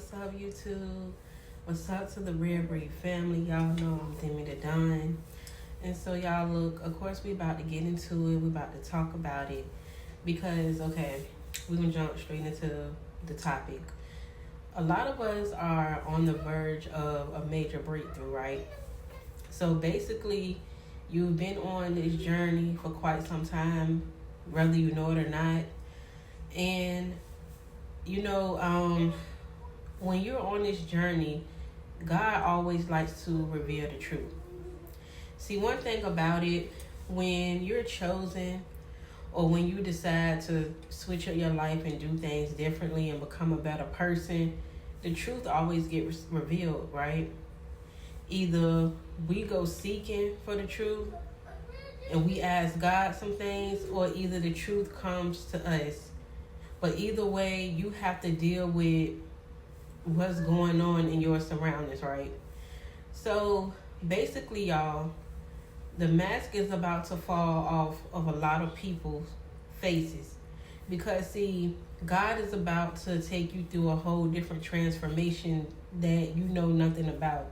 What's up, YouTube? What's up to the Rare Breed family? Y'all know I'm Demi the Don. And so, y'all, look, of course, we about to get into it. We about to talk about it because, okay, we're going to jump straight into the topic. A lot of us are on the verge of a major breakthrough, right? So, basically, you've been on this journey for quite some time, whether you know it or not. And, you know, when you're on this journey, God always likes to reveal the truth. See, one thing about it, when you're chosen or when you decide to switch up your life and do things differently and become a better person, the truth always gets revealed, right? Either we go seeking for the truth and we ask God some things, or either the truth comes to us. But either way, you have to deal with what's going on in your surroundings, right? So basically, y'all, the mask is about to fall off of a lot of people's faces because, see, God is about to take you through a whole different transformation that you know nothing about.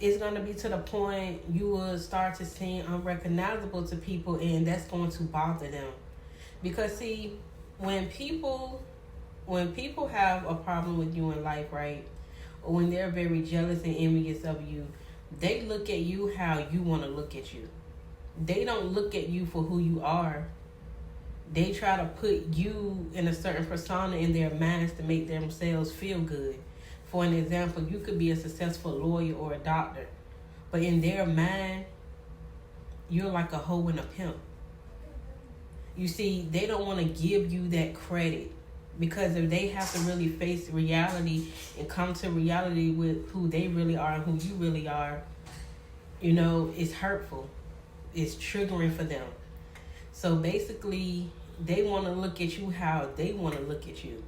It's going to be to the point you will start to seem unrecognizable to people, and that's going to bother them. Because, see, when people have a problem with you in life, right, or when they're very jealous and envious of you, they look at you how you want to look at you. They don't look at you for who you are. They try to put you in a certain persona in their minds to make themselves feel good. For an example, you could be a successful lawyer or a doctor, but in their mind, you're like a hoe and a pimp. You see, they don't want to give you that credit, because if they have to really face reality and come to reality with who they really are and who you really are, you know, it's hurtful. It's triggering for them. So basically, they want to look at you how they want to look at you.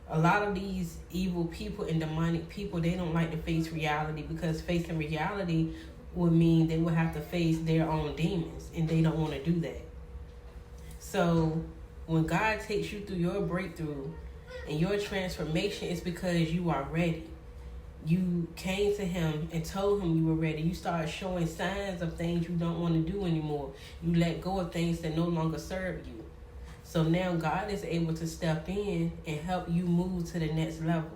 A lot of these evil people and demonic people, they don't like to face reality, because facing reality would mean they would have to face their own demons, and they don't want to do that. So when God takes you through your breakthrough and your transformation, it's because you are ready. You came to him and told him you were ready. You started showing signs of things you don't want to do anymore. You let go of things that no longer serve you. So now God is able to step in and help you move to the next level.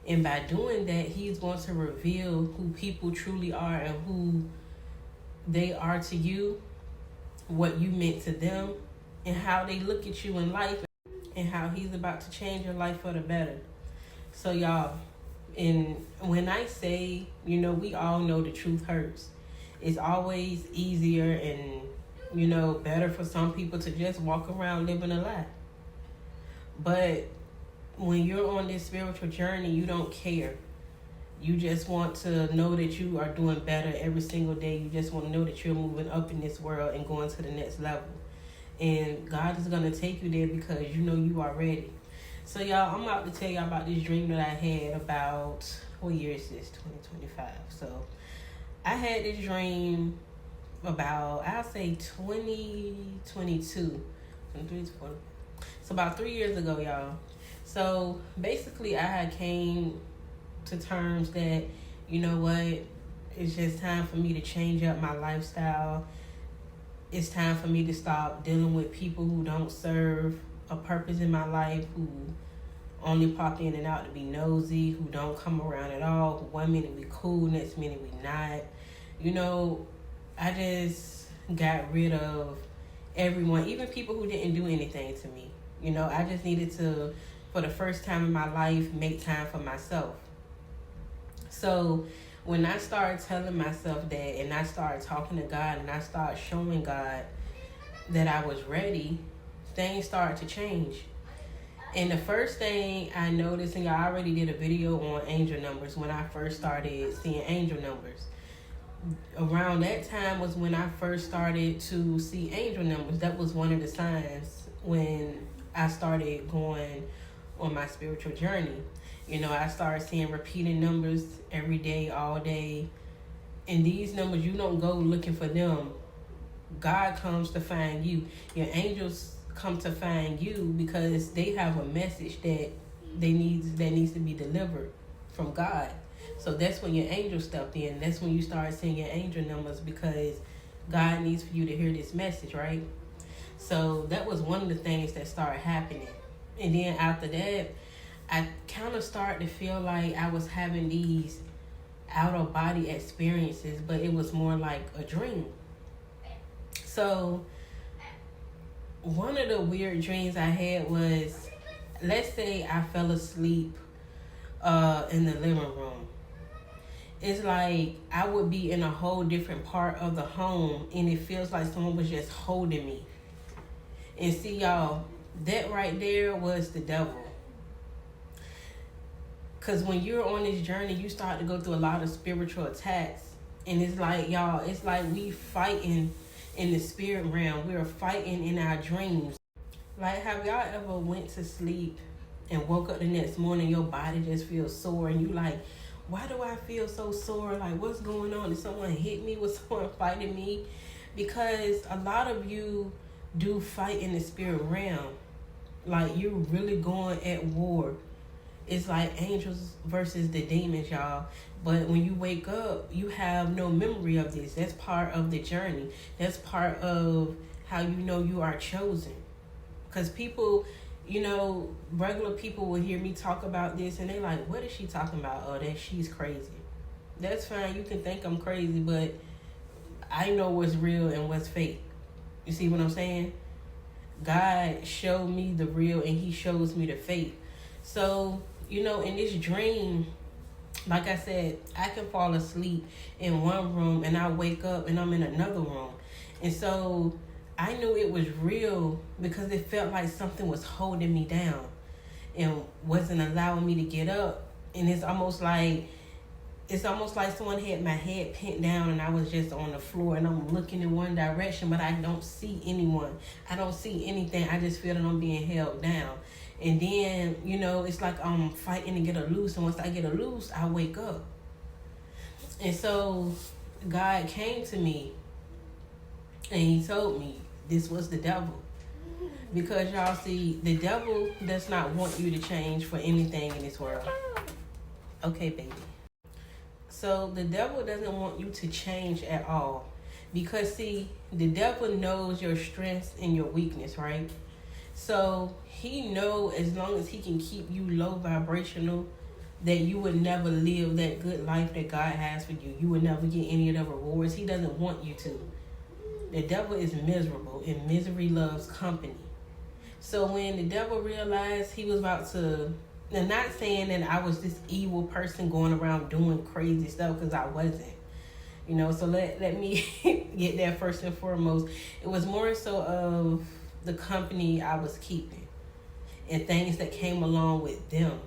And by doing that, he's going to reveal who people truly are and who they are to you, what you meant to them, and how they look at you in life, and how he's about to change your life for the better. So y'all, and when I say, you know, we all know the truth hurts. It's always easier and, you know, better for some people to just walk around living a lie. But when you're on this spiritual journey, you don't care. You just want to know that you are doing better every single day. You just want to know that you're moving up in this world and going to the next level. And God is going to take you there because you know you are ready. So, y'all, I'm about to tell y'all about this dream that I had about, what year is this? 2025. So, I had this dream about, I'll say 2022. So, about 3 years ago, y'all. So, basically, I had came to terms that, you know what, it's just time for me to change up my lifestyle. It's time for me to stop dealing with people who don't serve a purpose in my life, who only pop in and out to be nosy, who don't come around at all, who one minute we cool, next minute we not. You know, I just got rid of everyone, even people who didn't do anything to me. You know, I just needed to, for the first time in my life, make time for myself. So when I started telling myself that, and I started talking to God, and I started showing God that I was ready, things started to change. And the first thing I noticed, and I already did a video on angel numbers when I first started seeing angel numbers. Around that time was when I first started to see angel numbers. That was one of the signs when I started going on my spiritual journey. You know, I started seeing repeating numbers every day, all day. And these numbers, you don't go looking for them. God comes to find you. Your angels come to find you because they have a message that that needs to be delivered from God. So that's when your angel stepped in. That's when you start seeing your angel numbers, because God needs for you to hear this message, right? So that was one of the things that started happening. And then after that, I kind of started to feel like I was having these out of body experiences, but it was more like a dream. So one of the weird dreams I had was, let's say I fell asleep in the living room. It's like I would be in a whole different part of the home, and it feels like someone was just holding me. And see, y'all, that right there was the devil. Because when you're on this journey, you start to go through a lot of spiritual attacks. And it's like, y'all, it's like we fighting in the spirit realm. We're fighting in our dreams. Like, have y'all ever went to sleep and woke up the next morning, your body just feels sore, and you like, why do I feel so sore? Like, what's going on? Did someone hit me? Was someone fighting me? Because a lot of you do fight in the spirit realm. Like, you're really going at war. It's like angels versus the demons, y'all. But when you wake up, you have no memory of this. That's part of the journey. That's part of how you know you are chosen. Because people, regular people will hear me talk about this and they like, what is she talking about? Oh, that she's crazy. That's fine. You can think I'm crazy, but I know what's real and what's fake. You see what I'm saying? God showed me the real and he shows me the fake. So, in this dream, like I said, I can fall asleep in one room and I wake up and I'm in another room. And so I knew it was real because it felt like something was holding me down and wasn't allowing me to get up. And it's almost like someone had my head pinned down and I was just on the floor and I'm looking in one direction, but I don't see anyone. I don't see anything. I just feel that I'm being held down. And then, it's like I'm fighting to get her loose. And once I get her loose, I wake up. And so God came to me and he told me this was the devil. Because y'all see, the devil does not want you to change for anything in this world. Okay, baby. So the devil doesn't want you to change at all. Because see, the devil knows your strengths and your weakness, right? So he knows as long as he can keep you low vibrational, that you would never live that good life that God has for you. You would never get any of the rewards. He doesn't want you to. The devil is miserable, and misery loves company. So when the devil realized he was about to, and not saying that I was this evil person going around doing crazy stuff, because I wasn't. So let me get that first and foremost. It was more so of the company I was keeping and things that came along with them.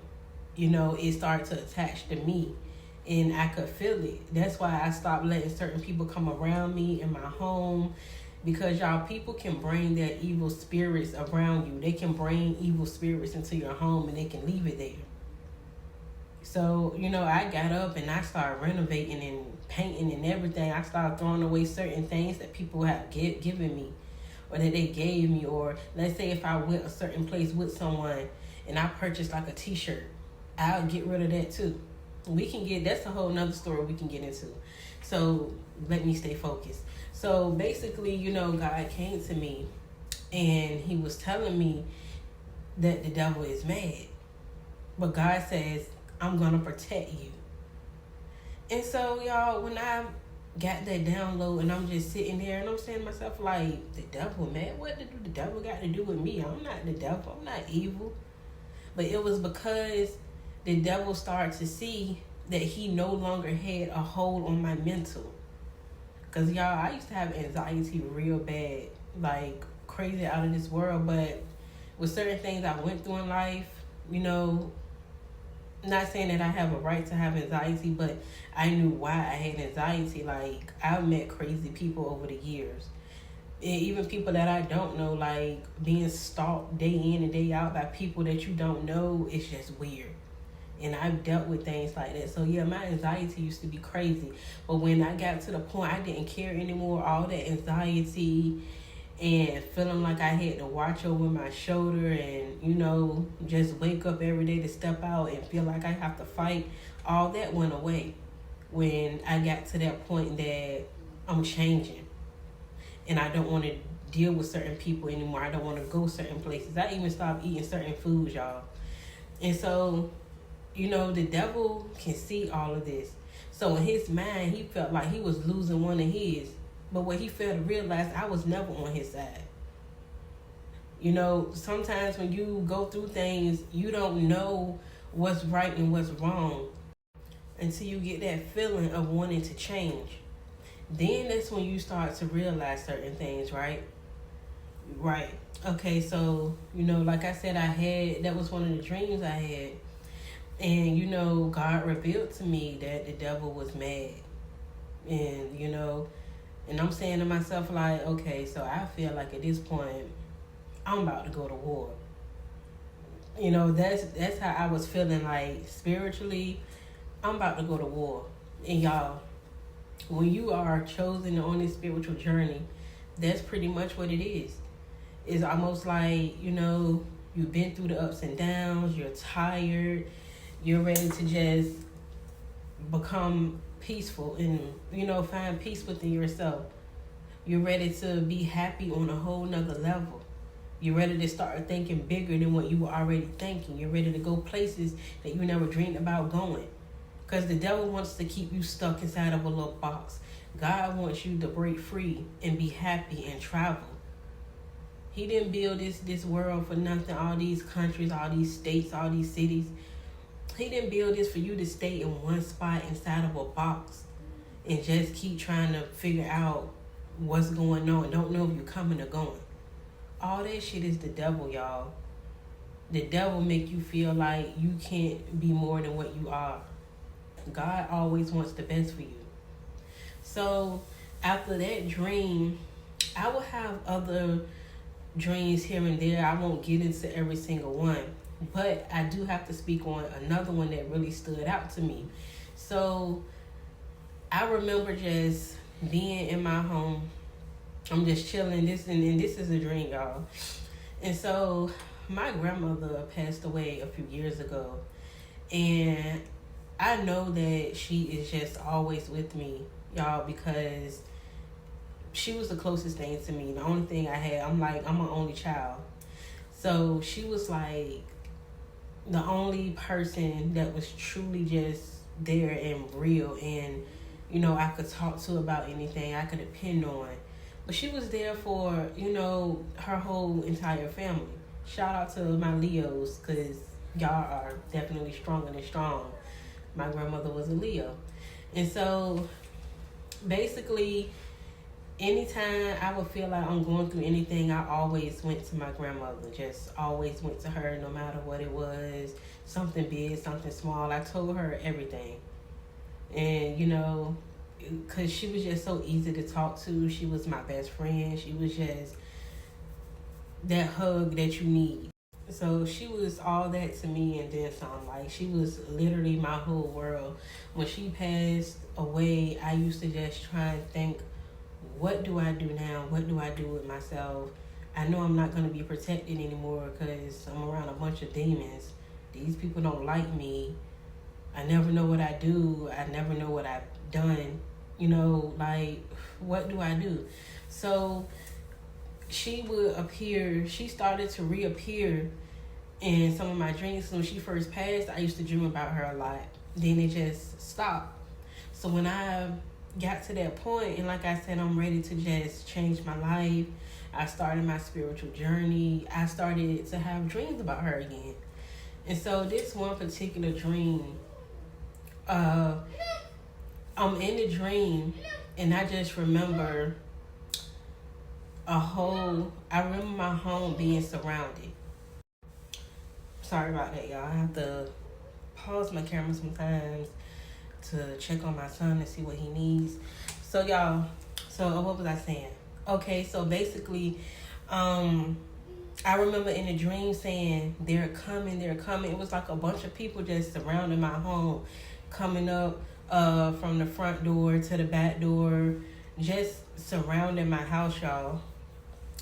It started to attach to me and I could feel it. That's why I stopped letting certain people come around me in my home, because y'all, people can bring their evil spirits around you. They can bring evil spirits into your home and they can leave it there. So, I got up and I started renovating and painting and everything. I started throwing away certain things that people have given me, or that they gave me. Or let's say if I went a certain place with someone and I purchased like a t-shirt, I'll get rid of that too. That's a whole nother story we can get into. So let me stay focused. So basically, God came to me and he was telling me that the devil is mad. But God says, I'm going to protect you. And so, y'all, when I got that download and I'm just sitting there and I'm saying to myself, like, the devil, man, what did the devil got to do with me? I'm not the devil. I'm not evil. But it was because the devil started to see that he no longer had a hold on my mental. Because, y'all, I used to have anxiety real bad, like crazy out of this world. But with certain things I went through in life, not saying that I have a right to have anxiety, but I knew why I had anxiety. Like, I've met crazy people over the years. And even people that I don't know, like being stalked day in and day out by people that you don't know, it's just weird. And I've dealt with things like that. So yeah, my anxiety used to be crazy. But when I got to the point I didn't care anymore, all that anxiety and feeling like I had to watch over my shoulder and, just wake up every day to step out and feel like I have to fight, all that went away when I got to that point that I'm changing and I don't want to deal with certain people anymore. I don't want to go certain places. I even stopped eating certain foods, y'all. And so, the devil can see all of this. So in his mind, he felt like he was losing one of his. But what he failed to realize, I was never on his side. Sometimes when you go through things, you don't know what's right and what's wrong until you get that feeling of wanting to change. Then that's when you start to realize certain things, right? Right. Okay, so, like I said, that was one of the dreams I had. And, God revealed to me that the devil was mad. And, and I'm saying to myself, like, okay, so I feel like at this point, I'm about to go to war. That's how I was feeling, like, spiritually, I'm about to go to war. And y'all, when you are chosen on this spiritual journey, that's pretty much what it is. It's almost like, you've been through the ups and downs, you're tired, you're ready to just become peaceful and, find peace within yourself. You're ready to be happy on a whole nother level. You're ready to start thinking bigger than what you were already thinking. You're ready to go places that you never dreamed about going. Because the devil wants to keep you stuck inside of a little box. God wants you to break free and be happy and travel. He didn't build this world for nothing. All these countries, all these states, all these cities. He didn't build this for you to stay in one spot inside of a box and just keep trying to figure out what's going on and don't know if you're coming or going. All that shit is the devil, y'all. The devil make you feel like you can't be more than what you are. God always wants the best for you. So after that dream, I will have other dreams here and there. I won't get into every single one, but I do have to speak on another one that really stood out to me. So I remember just being in my home. I'm just chilling. This is a dream, y'all. And so my grandmother passed away a few years ago, and I know that she is just always with me, y'all, because she was the closest thing to me. The only thing I had, I'm an only child. So she was like the only person that was truly just there and real and, I could talk to about anything, I could depend on. But she was there for, her whole entire family. Shout out to my Leos, because y'all are definitely stronger than strong. My grandmother was a Leo. And so basically, anytime I would feel like I'm going through anything, I always went to my grandmother. Just always went to her no matter what it was. Something big, something small. I told her everything. And, because she was just so easy to talk to. She was my best friend. She was just that hug that you need. So she was all that to me and then some. Like, she was literally my whole world. When she passed away, I used to just try and think, what do I do now? What do I do with myself? I know I'm not going to be protected anymore because I'm around a bunch of demons. These people don't like me. I never know what I do. I never know what I've done. What do I do? So she started to reappear in some of my dreams. When she first passed, I used to dream about her a lot. Then it just stopped. So when I got to that point, and like I said, I'm ready to just change my life, I started my spiritual journey. I started to have dreams about her again. And so this one particular dream, I'm in the dream, and I just remember I remember my home being surrounded. Sorry about that, y'all. I have to pause my camera sometimes to check on my son and see what he needs. So, y'all, what was I saying? Okay, so basically, I remember in the dream saying, they're coming. It was like a bunch of people just surrounding my home, coming up from the front door to the back door, just surrounding my house, y'all.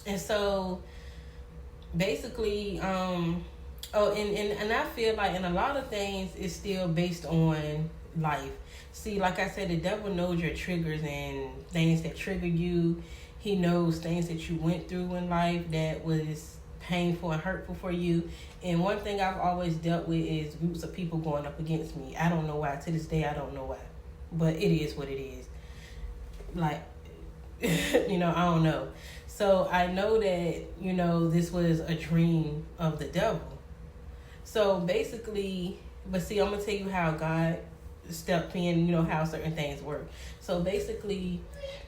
And so basically, and I feel like in a lot of things it's still based on life. See, like I said, the devil knows your triggers and things that trigger you. He knows things that you went through in life that was painful and hurtful for you. And one thing I've always dealt with is groups of people going up against me. I don't know why. To this day, I don't know why. But it is what it is. Like, I don't know. So I know that, this was a dream of the devil. So basically, but see, I'm going to tell you how God stepped in, how certain things work. So basically,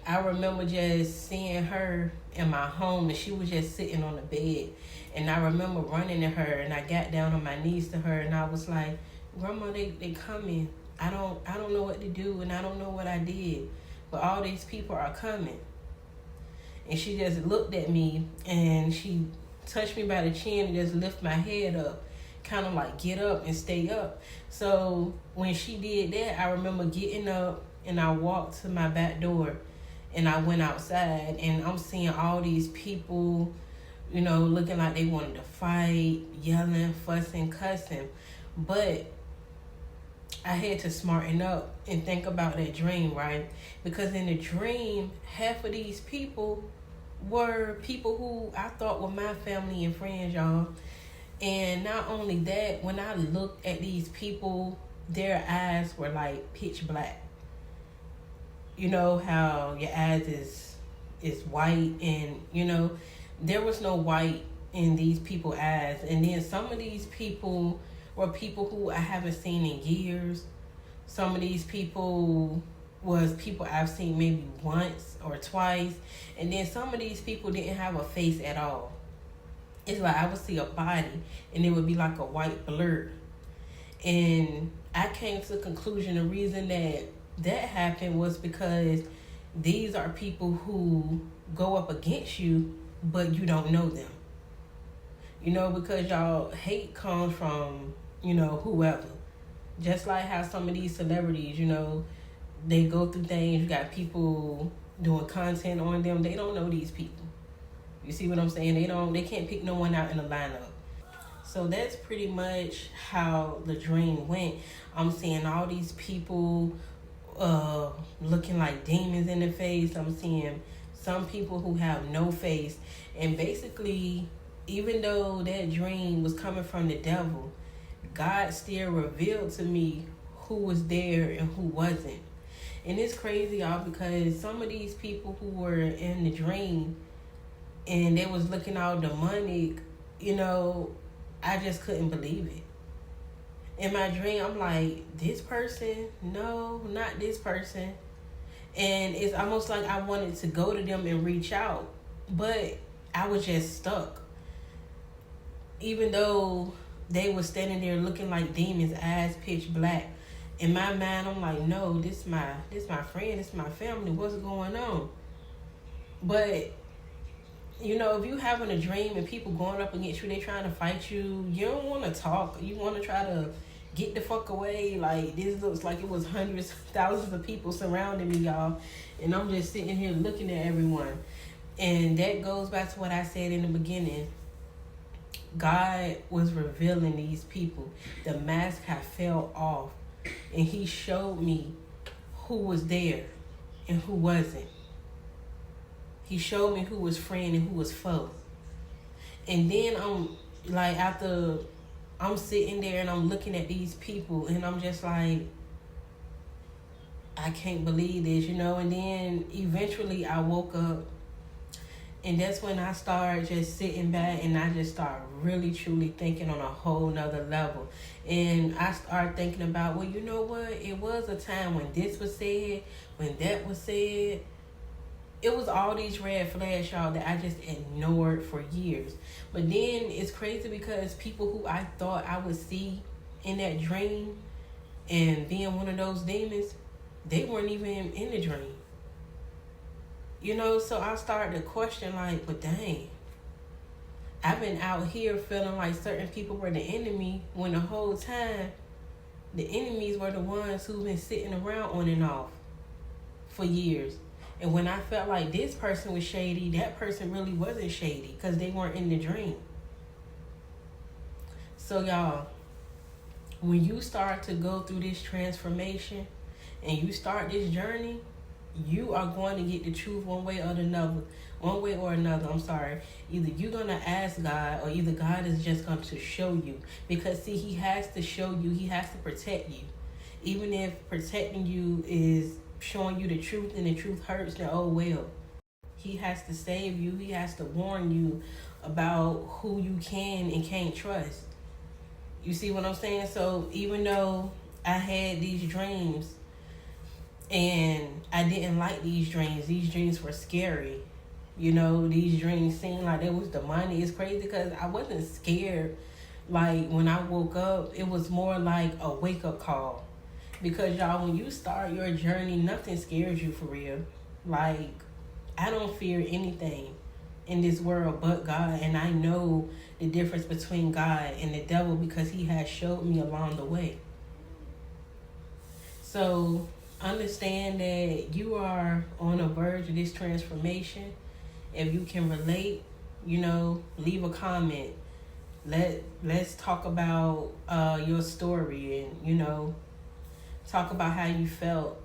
I remember just seeing her in my home, and she was just sitting on the bed. And I remember running to her, and I got down on my knees to her, and I was like, Grandma, they coming. I don't know what to do, and I don't know what I did. But all these people are coming. And she just looked at me, and she touched me by the chin and just lift my head up, kind of like get up and stay up. So when she did that, I remember getting up, and I walked to my back door, and I went outside, and I'm seeing all these people, looking like they wanted to fight, yelling, fussing, cussing. But I had to smarten up and think about that dream, right? Because in the dream, half of these people were people who I thought were my family and friends, y'all. And not only that, when I looked at these people, their eyes were like pitch black. You know how your eyes is white, and there was no white in these people's eyes. And then some of these people were people who I haven't seen in years. Some of these people was people I've seen maybe once or twice. And then some of these people didn't have a face at all. It's like I would see a body and it would be like a white blur. And I came to the conclusion the reason that happened was because these are people who go up against you, but you don't know them. Because y'all hate comes from, whoever. Just like how some of these celebrities, they go through things. You got people doing content on them. They don't know these people. You see what I'm saying? They can't pick no one out in the lineup. So that's pretty much how the dream went. I'm seeing all these people looking like demons in the face. I'm seeing some people who have no face. And basically, even though that dream was coming from the devil, God still revealed to me who was there and who wasn't. And it's crazy, y'all, because some of these people who were in the dream and they was looking all demonic, I just couldn't believe it. In my dream, I'm like, this person? No, not this person. And it's almost like I wanted to go to them and reach out, but I was just stuck. Even though they were standing there looking like demons, eyes pitch black. In my mind, I'm like, no, this my friend, this my family. What's going on? But if you having a dream and people going up against you, they trying to fight you, you don't want to talk. You want to try to get the fuck away. Like, this looks like it was hundreds, thousands of people surrounding me, y'all. And I'm just sitting here looking at everyone. And that goes back to what I said in the beginning. God was revealing these people. The mask had fell off. And he showed me who was there and who wasn't. He showed me who was friend and who was foe. And then after I'm sitting there and I'm looking at these people and I'm just like, I can't believe this, And then eventually I woke up, and that's when I started just sitting back and I just started really truly thinking on a whole nother level. And I started thinking about, well, you know what? It was a time when this was said, when that was said. It was all these red flags, y'all, that I just ignored for years. But then it's crazy because people who I thought I would see in that dream and being one of those demons, they weren't even in the dream. So I started to question, like, but dang, I've been out here feeling like certain people were the enemy when the whole time the enemies were the ones who've been sitting around on and off for years. And when I felt like this person was shady, that person really wasn't shady because they weren't in the dream. So, y'all, when you start to go through this transformation and you start this journey, you are going to get the truth one way or another. One way or another, I'm sorry. Either you're going to ask God, or either God is just going to show you. Because, see, he has to show you. He has to protect you. Even if protecting you is showing you the truth and the truth hurts, then oh well. He has to save you. He has to warn you about who you can and can't trust. You see what I'm saying? So even though I had these dreams and I didn't like these dreams were scary. You know, these dreams seemed like they was demonic. It's crazy because I wasn't scared. Like when I woke up, it was more like a wake up call. Because y'all, when you start your journey, nothing scares you for real. Like, I don't fear anything in this world but God. And I know the difference between God and the devil because he has showed me along the way. So understand that you are on the verge of this transformation. If you can relate, you know, leave a comment. Let's talk about your story and, you know, talk about how you felt.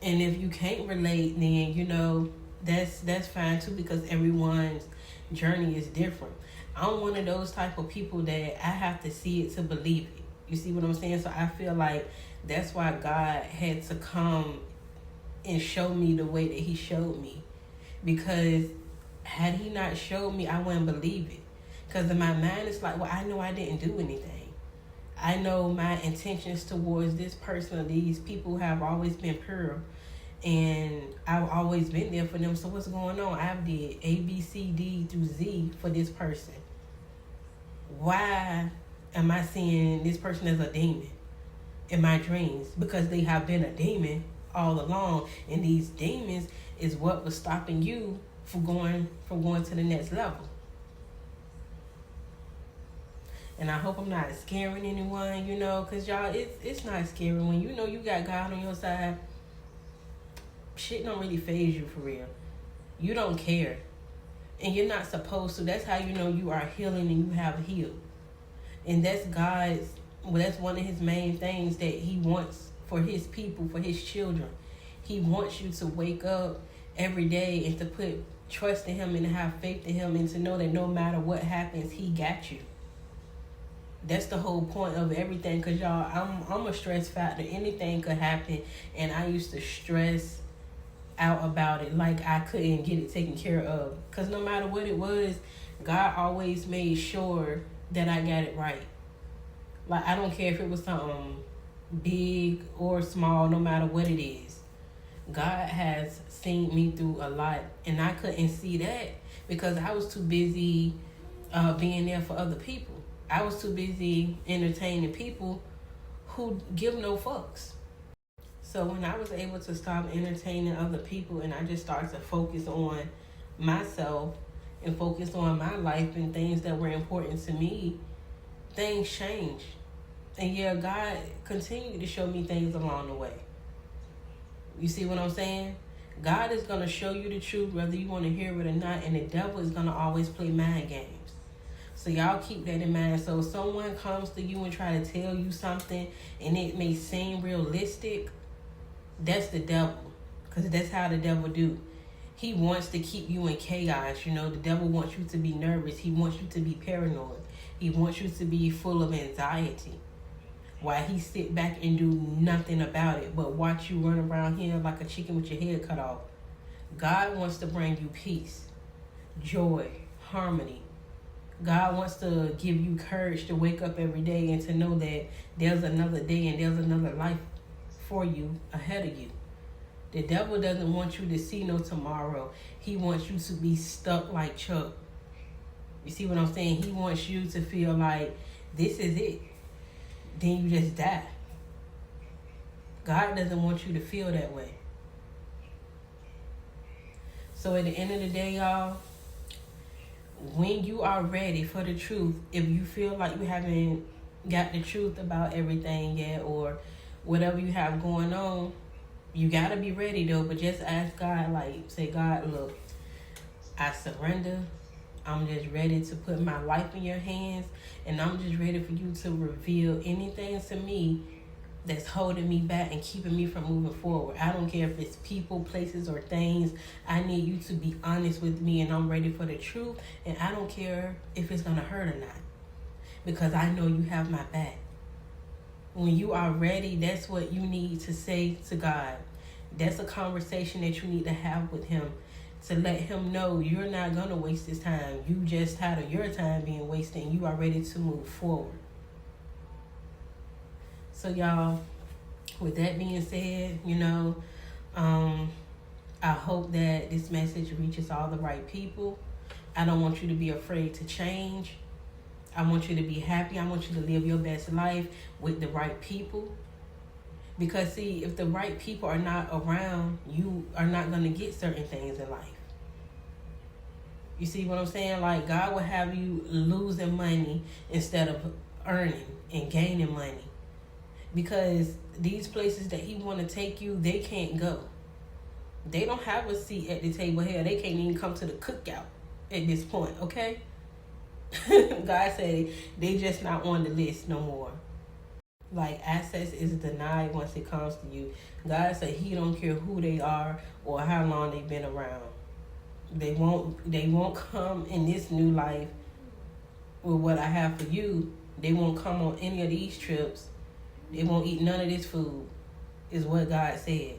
And if you can't relate, then, you know, that's fine too, because everyone's journey is different. I'm one of those type of people that I have to see it to believe it. You see what I'm saying? So I feel like that's why God had to come and show me the way that he showed me. Because had he not showed me, I wouldn't believe it. Because in my mind, it's like, well, I know I didn't do anything. I know my intentions towards this person or these people have always been pure. And I've always been there for them. So what's going on? I've did A, B, C, D through Z for this person. Why am I seeing this person as a demon in my dreams? Because they have been a demon all along. And these demons is what was stopping you from going to the next level. And I hope I'm not scaring anyone, you know, because y'all, it's not scary. When you know you got God on your side, shit don't really faze you for real. You don't care. And you're not supposed to. That's how you know you are healing and you have healed. And that's God's, well, that's one of his main things that he wants for his people, for his children. He wants you to wake up every day and to put trust in him and to have faith in him and to know that no matter what happens, he got you. That's the whole point of everything. Because, y'all, I'm a stress factor. Anything could happen. And I used to stress out about it like I couldn't get it taken care of. Because no matter what it was, God always made sure that I got it right. Like, I don't care if it was something big or small, no matter what it is. God has seen me through a lot. And I couldn't see that because I was too busy being there for other people. I was too busy entertaining people who give no fucks. So when I was able to stop entertaining other people and I just started to focus on myself and focus on my life and things that were important to me, things changed. And yeah, God continued to show me things along the way. You see what I'm saying? God is going to show you the truth whether you want to hear it or not, and the devil is going to always play mind games. So y'all keep that in mind. So if someone comes to you and try to tell you something and it may seem realistic, that's the devil. Because that's how the devil do. He wants to keep you in chaos. You know, the devil wants you to be nervous. He wants you to be paranoid. He wants you to be full of anxiety. While he sit back and do nothing about it but watch you run around here like a chicken with your head cut off. God wants to bring you peace, joy, harmony. God wants to give you courage to wake up every day and to know that there's another day and there's another life for you ahead of you. The devil doesn't want you to see no tomorrow. He wants you to be stuck like Chuck. You see what I'm saying? He wants you to feel like this is it. Then you just die. God doesn't want you to feel that way. So at the end of the day, y'all, when you are ready for the truth, if you feel like you haven't got the truth about everything yet or whatever you have going on, You gotta be ready though, but just ask God, like, say, God, look, I surrender. I'm just ready to put my life in your hands, and I'm just ready for you to reveal anything to me that's holding me back and keeping me from moving forward. I don't care if it's people, places, or things. I need you to be honest with me, and I'm ready for the truth, and I don't care if it's gonna hurt or not, because I know you have my back. When you are ready, that's what you need to say to God. That's a conversation that you need to have with him, to let him know you're not going to waste this time. You just tired of your time being wasted, and you are ready to move forward. So y'all, with that being said, I hope that this message reaches all the right people. I don't want you to be afraid to change. I want you to be happy. I want you to live your best life with the right people. Because see, if the right people are not around, you are not going to get certain things in life. You see what I'm saying? Like, God will have you losing money instead of earning and gaining money. Because these places that he want to take you, they can't go. They don't have a seat at the table. Hell, they can't even come to the cookout at this point, okay? God said they just not on the list no more. Like, access is denied once it comes to you. God said he don't care who they are or how long they've been around. They won't come in this new life with what I have for you. They won't come on any of these trips. They won't eat none of this food, is what God said.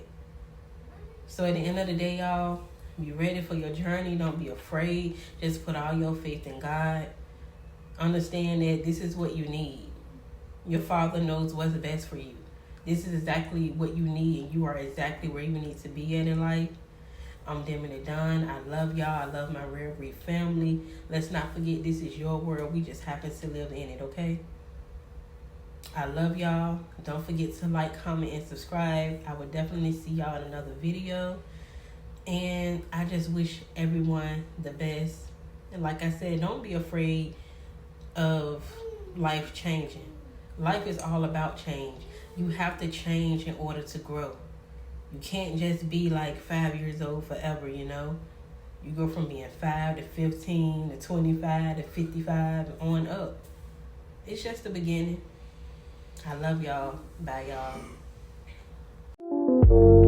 So at the end of the day, y'all, be ready for your journey. Don't be afraid. Just put all your faith in God. Understand that this is what you need. Your Father knows what's best for you. This is exactly what you need, and you are exactly where you need to be at in life. I'm Dimity Dunn. I love y'all. I love my Rare Breed family. Let's not forget, this is your world. We just happen to live in it, okay? I love y'all. Don't forget to like, comment, and subscribe. I will definitely see y'all in another video. And I just wish everyone the best. And like I said, don't be afraid of life changing. Life is all about change. You have to change in order to grow. You can't just be like 5 years old forever, You go from being 5 to 15 to 25 to 55 and on up. It's just the beginning. I love y'all. Bye, y'all.